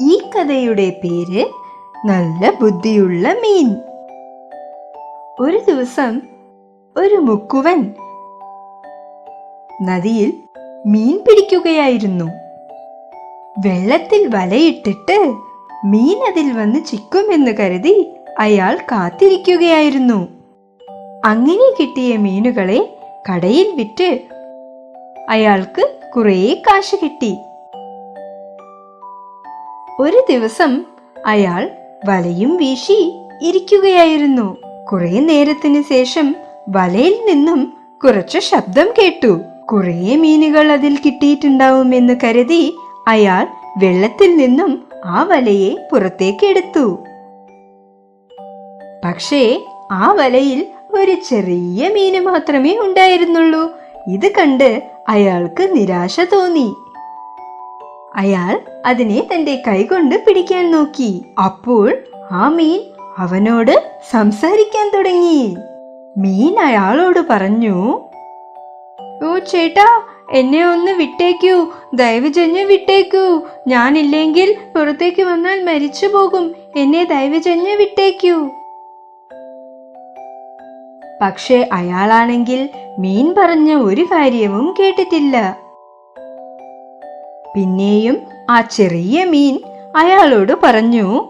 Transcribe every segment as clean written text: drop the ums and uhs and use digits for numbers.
ഈ കഥയുടെ പേര് നല്ല ബുദ്ധിയുള്ള മീൻ. ഒരു ദിവസം ഒരു മുക്കുവൻ നദിയിൽ മീൻ പിടിക്കുകയായിരുന്നു. വെള്ളത്തിൽ വലയിട്ടിട്ട് മീൻ അതിൽ വന്ന് ചിക്കുമെന്ന് കരുതി അയാൾ കാത്തിരിക്കുകയായിരുന്നു. അങ്ങനെ കിട്ടിയ മീനുകളെ കടയിൽ വിറ്റ് അയാൾക്ക് കുറേ കാശ് കിട്ടി. ഒരു ദിവസം അയാൾ വലയും വീശി ഇരിക്കുകയായിരുന്നു. കുറെ നേരത്തിന് ശേഷം വലയിൽ നിന്നും കുറച്ച് ശബ്ദം കേട്ടു. കുറെ മീനുകൾ അതിൽ കിട്ടിയിട്ടുണ്ടാവുമെന്ന് കരുതി അയാൾ വെള്ളത്തിൽ നിന്നും ആ വലയെ പുറത്തേക്ക് എടുത്തു. പക്ഷേ ആ വലയിൽ ഒരു ചെറിയ മീന് മാത്രമേ ഉണ്ടായിരുന്നുള്ളൂ. ഇത് കണ്ട് അയാൾക്ക് നിരാശ തോന്നി. അയാൾ അതിനെ തന്റെ കൈകൊണ്ട് പിടിക്കാൻ നോക്കി. അപ്പോൾ ആ മീൻ അവനോട് സംസാരിക്കാൻ തുടങ്ങി. മീൻ അയാളോട് പറഞ്ഞു, "ഓ ചേട്ടാ, എന്നെ ഒന്ന് വിട്ടേക്കൂ, ദയവ് ചെന്ന് വിട്ടേക്കൂ. ഞാനില്ലെങ്കിൽ പുറത്തേക്ക് വന്നാൽ മരിച്ചു പോകും. എന്നെ ദയവ് ചെന്ന് വിട്ടേക്കൂ." പക്ഷെ അയാളാണെങ്കിൽ മീൻ പറഞ്ഞ ഒരു കാര്യവും കേട്ടിട്ടില്ല. പിന്നെയും ആ ചെറിയ മീൻ അയാളോട് പറഞ്ഞു,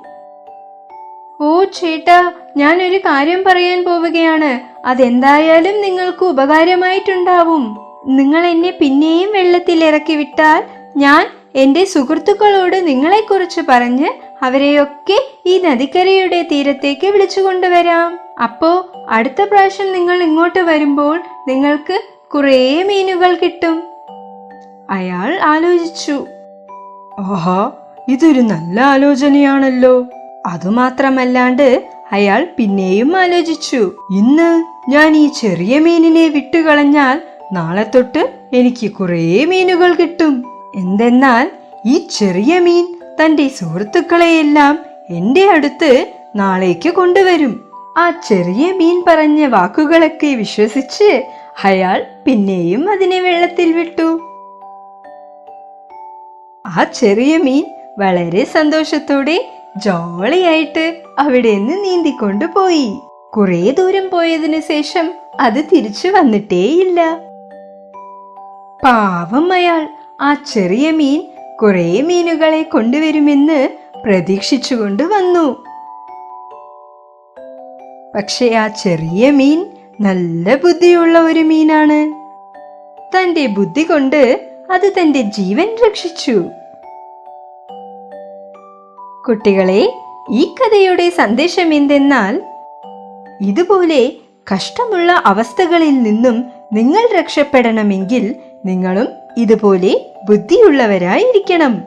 "ഓ ചേട്ടാ, ഞാൻ ഒരു കാര്യം പറയാൻ പോവുകയാണ്. അതെന്തായാലും നിങ്ങൾക്ക് ഉപകാരമായിട്ടുണ്ടാവും. നിങ്ങൾ എന്നെ പിന്നെയും വെള്ളത്തിൽ ഇറക്കി വിട്ടാൽ ഞാൻ എന്റെ സുഹൃത്തുക്കളോട് നിങ്ങളെക്കുറിച്ച് പറഞ്ഞ് അവരെയൊക്കെ ഈ നദിക്കരയുടെ തീരത്തേക്ക് വിളിച്ചു കൊണ്ടുവരാം. അപ്പോ അടുത്ത പ്രാവശ്യം നിങ്ങൾ ഇങ്ങോട്ട് വരുമ്പോൾ നിങ്ങൾക്ക് കുറേ മീനുകൾ കിട്ടും." അയാൾ ആലോചിച്ചു. "ആഹാ, ഇതൊരു നല്ല ആലോചനയാണല്ലോ." അതുമാത്രമല്ലാണ്ട് അയാൾ പിന്നെയും ആലോചിച്ചു, "ഇന്ന് ഞാൻ ഈ ചെറിയ മീനിനെ വിട്ടുകളഞ്ഞാൽ നാളെ തൊട്ട് എനിക്ക് കുറേ മീനുകൾ കിട്ടും. എന്തെന്നാൽ ഈ ചെറിയ മീൻ തന്റെ സുഹൃത്തുക്കളെയെല്ലാം എന്റെ അടുത്ത് നാളേക്ക് കൊണ്ടുവരും." ആ ചെറിയ മീൻ പറഞ്ഞ വാക്കുകളൊക്കെ വിശ്വസിച്ച് അയാൾ പിന്നെയും അതിനെ വെള്ളത്തിൽ വിട്ടു. ആ ചെറിയ മീൻ വളരെ സന്തോഷത്തോടെ ജോളിയായിട്ട് അവിടെ നിന്ന് നീന്തിക്കൊണ്ടു പോയി. കുറെ ദൂരം പോയതിനു ശേഷം അത് തിരിച്ചു വന്നിട്ടേയില്ല. പാവം അയാൾ ആ ചെറിയ മീൻ കുറെ മീനുകളെ കൊണ്ടുവരുമെന്ന് പ്രതീക്ഷിച്ചുകൊണ്ട് വന്നു. പക്ഷെ ആ ചെറിയ മീൻ നല്ല ബുദ്ധിയുള്ള ഒരു മീനാണ്. തന്റെ ബുദ്ധി കൊണ്ട് അത് തന്റെ ജീവൻ രക്ഷിച്ചു. കുട്ടികളെ, ഈ കഥയുടെ സന്ദേശം എന്തെന്നാൽ, ഇതുപോലെ കഷ്ടമുള്ള അവസ്ഥകളിൽ നിന്നും നിങ്ങൾ രക്ഷപ്പെടണമെങ്കിൽ നിങ്ങളും ഇതുപോലെ ബുദ്ധിയുള്ളവരായിരിക്കണം.